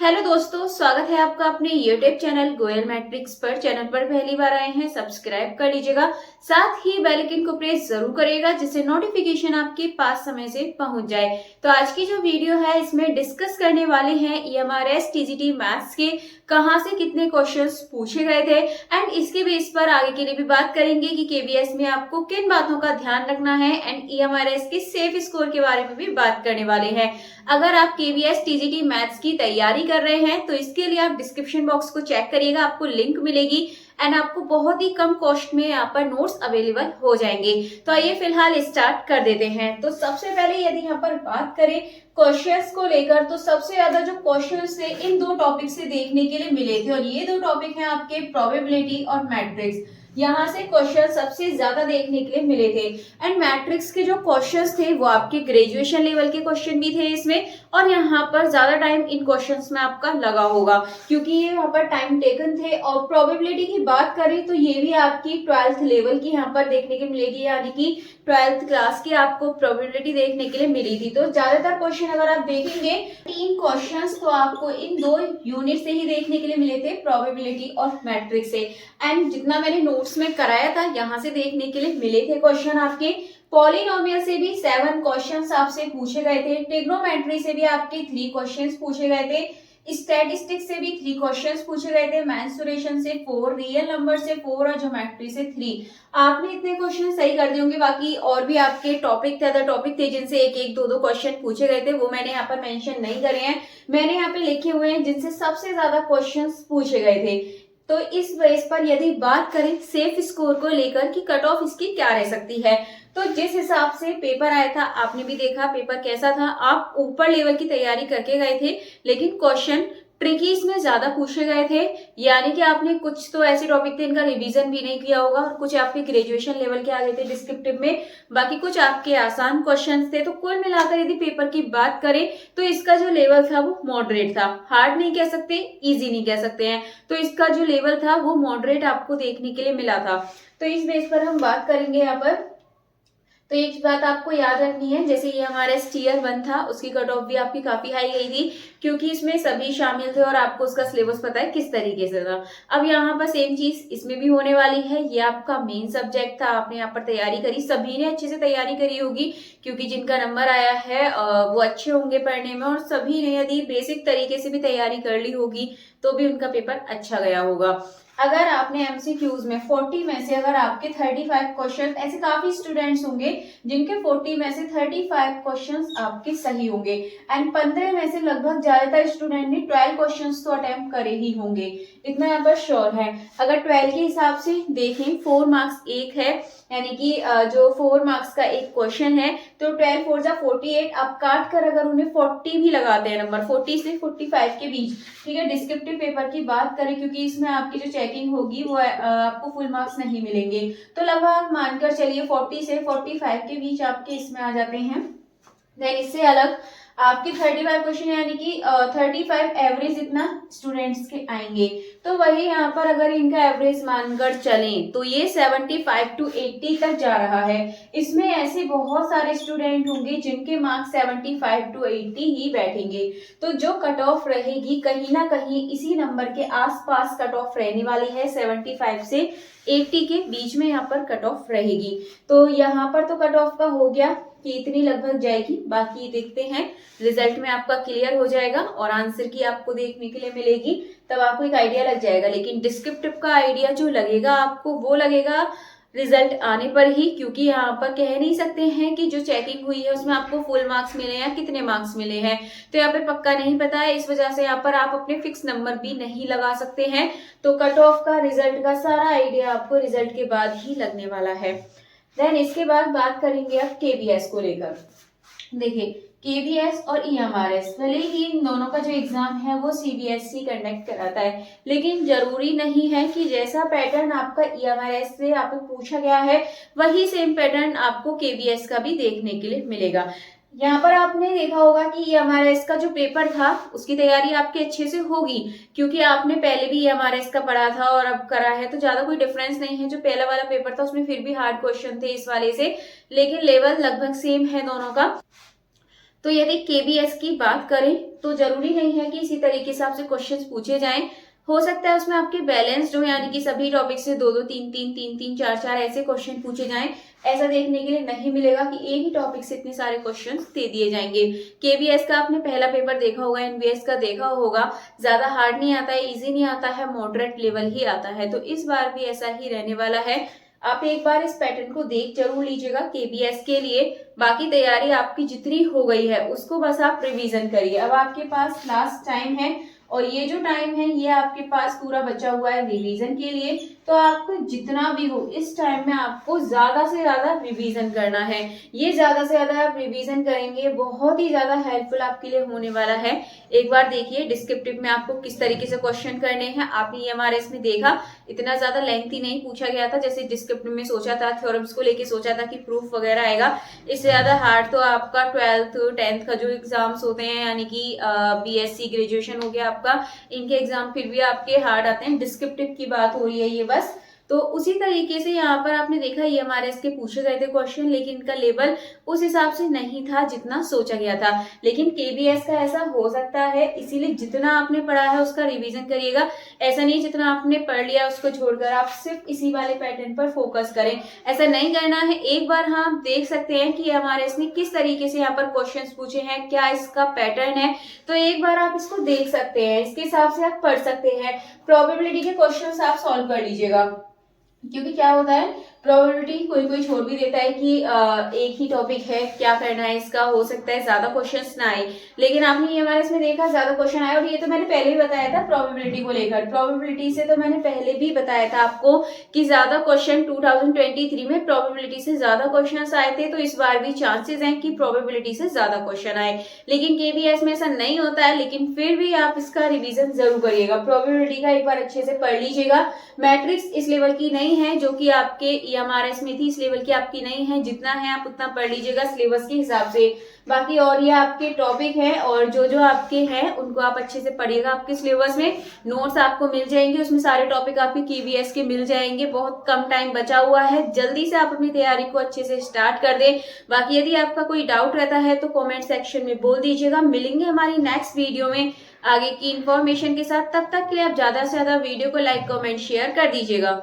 Hello दोस्तों, स्वागत है आपका अपने यूट्यूब चैनल गोयल मैट्रिक्स पर। चैनल पर पहली बार आए हैं, सब्सक्राइब कर लीजिएगा। साथ ही बेल आइकन को प्रेस जरूर करिएगा जिससे नोटिफिकेशन आपके पास समय से पहुंच जाए। तो आज की जो वीडियो है इसमें डिस्कस करने वाले हैं ईएमआरएस टीजीटी मैथ्स के कहां से कितने क्वेश्चंस पूछे गए थे एंड इसके बेस पर आगे के लिए भी बात करेंगे कि केवीएस में आपको किन बातों का ध्यान रखना है एंड ईएमआरएस के सेफ स्कोर के बारे में भी बात करने वाले हैं। अगर आप केवीएस टीजीटी मैथ्स की तैयारी कर रहे हैं तो इसके लिए आप डिस्क्रिप्शन बॉक्स को चेक करिएगा, आपको लिंक मिलेगी एंड आपको बहुत ही कम कॉस्ट में यहाँ पर नोट्स अवेलेबल हो जाएंगे। तो आइए फिलहाल स्टार्ट कर देते हैं। तो सबसे पहले यदि यहाँ पर बात करें क्वेश्चंस को लेकर तो सबसे ज्यादा जो क्वेश्चंस थे इन दो टॉपिक से देखने के लिए मिले थे और ये दो टॉपिक हैं आपके प्रोबेबिलिटी और मैट्रिक्स। यहाँ से क्वेश्चन सबसे ज्यादा देखने के लिए मिले थे एंड मैट्रिक्स के जो क्वेश्चंस थे वो आपके ग्रेजुएशन लेवल के क्वेश्चन भी थे इसमें और यहाँ पर ज्यादा टाइम इन क्वेश्चंस में आपका लगा होगा क्योंकि ये यहाँ पर टाइम टेकन थे। और प्रोबेबिलिटी की बात करें तो ये भी आपकी 12th लेवल की यहाँ पर देखने के मिलेगी, यानी कि 12th क्लास की आपको प्रोबेबिलिटी देखने के लिए मिली थी। तो ज्यादातर क्वेश्चन अगर आप देखेंगे 3 क्वेश्चंस तो आपको इन दो यूनिट से ही देखने के लिए मिले थे, प्रोबेबिलिटी और मैट्रिक्स से। एंड जितना मैंने नोट्स में कराया था यहाँ से देखने के लिए मिले थे क्वेश्चन आपके। पॉलिनोमियल से भी 7 क्वेश्चंस आपसे पूछे गए थे, ट्रिग्नोमेट्री से भी आपके 3 क्वेश्चंस पूछे गए थे, स्टैटिस्टिक्स से भी 3 क्वेश्चंस पूछे गए थे, मेंसुरेशन से 4, रियल नंबर से 4 और ज्योमेट्री से 3। आपने इतने क्वेश्चन सही कर दिए होंगे। बाकी और भी आपके टॉपिक थे, अदर टॉपिक थे जिनसे एक एक दो दो क्वेश्चन पूछे गए थे, वो मैंने यहाँ पर मेंशन नहीं करे हैं, मैंने यहाँ पे लिखे हुए हैं जिनसे सबसे ज्यादा क्वेश्चन पूछे गए थे। तो इस बेस पर यदि बात करें सेफ स्कोर को लेकर कि कट ऑफ इसकी क्या रह सकती है, तो जिस हिसाब से पेपर आया था आपने भी देखा पेपर कैसा था। आप ऊपर लेवल की तैयारी करके गए थे लेकिन क्वेश्चन ट्रिकी इसमें ज्यादा पूछे गए थे, यानी कि आपने कुछ तो ऐसे टॉपिक थे इनका रिवीजन भी नहीं किया होगा और कुछ आपके ग्रेजुएशन लेवल के आ गए थे डिस्क्रिप्टिव में, बाकी कुछ आपके आसान क्वेश्चंस थे। तो कुल मिलाकर यदि पेपर की बात करें तो इसका जो लेवल था वो मॉडरेट था, हार्ड नहीं कह सकते, इजी नहीं कह सकते हैं। तो इसका जो लेवल था वो मॉडरेट आपको देखने के लिए मिला था। तो इस बेस पर हम बात करेंगे यहाँ पर। तो एक बात आपको याद रखनी है, जैसे ये हमारा टीयर 1 था उसकी कट ऑफ भी आपकी काफी हाई गई थी क्योंकि इसमें सभी शामिल थे और आपको उसका सिलेबस पता है किस तरीके से था। अब यहाँ पर सेम चीज इसमें भी होने वाली है। ये आपका मेन सब्जेक्ट था, आपने यहाँ पर तैयारी करी, सभी ने अच्छे से तैयारी करी होगी क्योंकि जिनका नंबर आया है वो अच्छे होंगे पढ़ने में और सभी ने यदि बेसिक तरीके से भी तैयारी कर ली होगी तो भी उनका पेपर अच्छा गया होगा। अगर आपने एमसीक्यूज में 40 में से अगर आपके 35 क्वेश्चन, ऐसे काफी स्टूडेंट्स होंगे जिनके 40 में से 35 क्वेश्चंस आपके सही होंगे एंड 15 में से लगभग ज्यादातर स्टूडेंट ने 12 क्वेश्चंस तो अटेम्प्ट करे ही होंगे, इतना यहाँ पर श्योर है। अगर 12 के हिसाब से देखें 4 मार्क्स एक है, यानी कि जो 4 मार्क्स का एक क्वेश्चन है तो 12 4 जा 48, आप काट कर अगर उन्हें 40 भी लगाते हैं नंबर 40 से 45 के बीच, ठीक है। डिस्क्रिप्टिव पेपर की बात करें क्योंकि इसमें आपकी जो चेकिंग होगी वो आपको फुल मार्क्स नहीं मिलेंगे, तो लगभग मानकर चलिए 40 से 45 के बीच आपके इसमें आ जाते हैं। देन इससे अलग आपके 35 क्वेश्चन यानी कि 35 एवरेज इतना स्टूडेंट्स के आएंगे, तो वही यहाँ पर अगर इनका एवरेज मानकर चलें तो ये 75 to 80 तक जा रहा है। इसमें ऐसे बहुत सारे स्टूडेंट होंगे जिनके मार्क्स 75 to 80 ही बैठेंगे, तो जो कट ऑफ रहेगी कहीं ना कहीं इसी नंबर के आसपास कट ऑफ रहने वाली है, 75 से 80 के बीच में यहाँ पर कट ऑफ रहेगी। तो यहाँ पर तो कट ऑफ का हो गया कि इतनी लगभग जाएगी, बाकी देखते हैं रिजल्ट में आपका क्लियर हो जाएगा और आंसर की आपको देखने के लिए मिलेगी, तब आपको एक आइडिया लग जाएगा। लेकिन डिस्क्रिप्टिव का आइडिया जो लगेगा आपको वो लगेगा रिजल्ट आने पर ही, क्योंकि यहाँ पर कह नहीं सकते हैं कि जो चेकिंग हुई है उसमें आपको फुल मार्क्स मिले या कितने मार्क्स मिले हैं, तो यहाँ पे पक्का नहीं पता है। इस वजह से यहाँ पर आप अपने फिक्स नंबर भी नहीं लगा सकते हैं। तो कट ऑफ का रिजल्ट का सारा आइडिया आपको रिजल्ट के बाद ही लगने वाला है। देन इसके बाद बात करेंगे अब केवीएस को लेकर। देखिए केवीएस और ईएमआरएस, भले ही इन दोनों का जो एग्जाम है वो सीबीएसई कंडक्ट कराता है, लेकिन जरूरी नहीं है कि जैसा पैटर्न आपका ईएमआरएस से आपको पूछा गया है वही सेम पैटर्न आपको केवीएस का भी देखने के लिए मिलेगा। यहाँ पर आपने देखा होगा कि ईएमआरएस का जो पेपर था उसकी तैयारी आपके अच्छे से होगी क्योंकि आपने पहले भी ईएमआरएस का पढ़ा था और अब करा है, तो ज्यादा कोई डिफरेंस नहीं है। जो पहला वाला पेपर था उसमें फिर भी हार्ड क्वेश्चन थे इस वाले से, लेकिन लेवल लगभग सेम है दोनों का। तो यदि केबीएस की बात करें तो जरूरी नहीं है कि इसी तरीके से आपसे क्वेश्चंस पूछे जाएं। हो सकता है उसमें आपके बैलेंस्ड हो, यानी कि सभी टॉपिक से दो दो तीन तीन तीन तीन चार चार ऐसे क्वेश्चन पूछे जाएं। ऐसा देखने के लिए नहीं मिलेगा कि एक ही टॉपिक से इतने सारे क्वेश्चंस दे दिए जाएंगे। केबीएस का आपने पहला पेपर देखा होगा, एनवीएस का देखा होगा, ज्यादा हार्ड नहीं आता है, इजी नहीं आता है, मॉडरेट लेवल ही आता है। तो इस बार भी ऐसा ही रहने वाला है। आप एक बार इस पैटर्न को देख जरूर लीजिएगा केबीएस के लिए। बाकी तैयारी आपकी जितनी हो गई है उसको बस आप रिवीजन करिए। अब आपके पास लास्ट टाइम है और ये जो टाइम है ये आपके पास पूरा बचा हुआ है रिवीजन के लिए। तो आपको जितना भी हो इस टाइम में आपको ज्यादा से ज्यादा रिवीजन करना है। ये ज्यादा से ज्यादा आप रिवीजन करेंगे बहुत ही ज्यादा हेल्पफुल आपके लिए होने वाला है। एक बार देखिए डिस्क्रिप्टिव में आपको किस तरीके से क्वेश्चन करने हैं। आपने ईएमआरएस में देखा इतना ज्यादा लेंथी नहीं पूछा गया था जैसे डिस्क्रिप्टिव में सोचा था, थ्योरम्स को लेके सोचा था कि प्रूफ वगैरह आएगा। इससे ज्यादा हार्ड तो आपका 12th 10th का जो एग्जाम्स होते हैं, यानी कि बीएससी ग्रेजुएशन हो गया आपका, इनके एग्जाम फिर भी आपके हार्ड आते हैं। डिस्क्रिप्टिव की बात हो रही है ये बस। तो उसी तरीके से यहाँ पर आपने देखा ईएमआरएस के पूछे गए थे क्वेश्चन, लेकिन इनका लेवल उस हिसाब से नहीं था जितना सोचा गया था। लेकिन केबीएस का ऐसा हो सकता है, इसीलिए जितना आपने पढ़ा है उसका रिवीजन करिएगा। ऐसा नहीं जितना आपने पढ़ लिया उसको छोड़कर आप सिर्फ इसी वाले पैटर्न पर फोकस करें, ऐसा नहीं करना है। एक बार हम देख सकते हैं कि ईएमआरएस ने किस तरीके से यहाँ पर क्वेश्चन पूछे हैं, क्या इसका पैटर्न है, तो एक बार आप इसको देख सकते हैं, इसके हिसाब से आप पढ़ सकते हैं। प्रोबेबिलिटी के क्वेश्चन आप सॉल्व कर लीजिएगा, क्योंकि क्या होता है प्रोबेबिलिटी कोई कोई छोड़ भी देता है कि एक ही टॉपिक है, क्या करना है इसका, हो सकता है ज्यादा क्वेश्चंस ना आए। लेकिन आपने ईएमआरएस में देखा ज्यादा क्वेश्चन आए, और ये तो मैंने पहले ही बताया था प्रोबेबिलिटी को लेकर। प्रोबेबिलिटी से तो मैंने पहले भी बताया था आपको कि ज्यादा क्वेश्चन 2023 में प्रोबेबिलिटी से ज्यादा क्वेश्चन आए थे। तो इस बार भी चांसेस हैं कि प्रोबेबिलिटी से ज्यादा क्वेश्चन आए, लेकिन केबीएस में ऐसा नहीं होता है। लेकिन फिर भी आप इसका रिविजन जरूर करिएगा, प्रोबेबिलिटी का एक बार अच्छे से पढ़ लीजिएगा। मैट्रिक्स इस लेवल की नहीं है जो कि आपके ईएमआरएस में थी, इस लेवल की आपकी नहीं है। जितना है आप उतना पढ़ लीजिएगा सिलेबस के हिसाब से। बाकी और ये आपके टॉपिक हैं और जो जो आपके हैं उनको आप अच्छे से पढ़िएगा। आपके सिलेबस में नोट्स आपको मिल जाएंगे, उसमें सारे टॉपिक आपके केबीएस के मिल जाएंगे। बहुत कम टाइम बचा हुआ है, जल्दी से आप अपनी तैयारी को अच्छे से स्टार्ट कर दें। बाकी यदि आपका कोई डाउट रहता है तो कॉमेंट सेक्शन में बोल दीजिएगा। मिलेंगे हमारी नेक्स्ट वीडियो में आगे की इंफॉर्मेशन के साथ। तब तक के लिए आप ज्यादा से ज्यादा वीडियो को लाइक कमेंट शेयर कर दीजिएगा।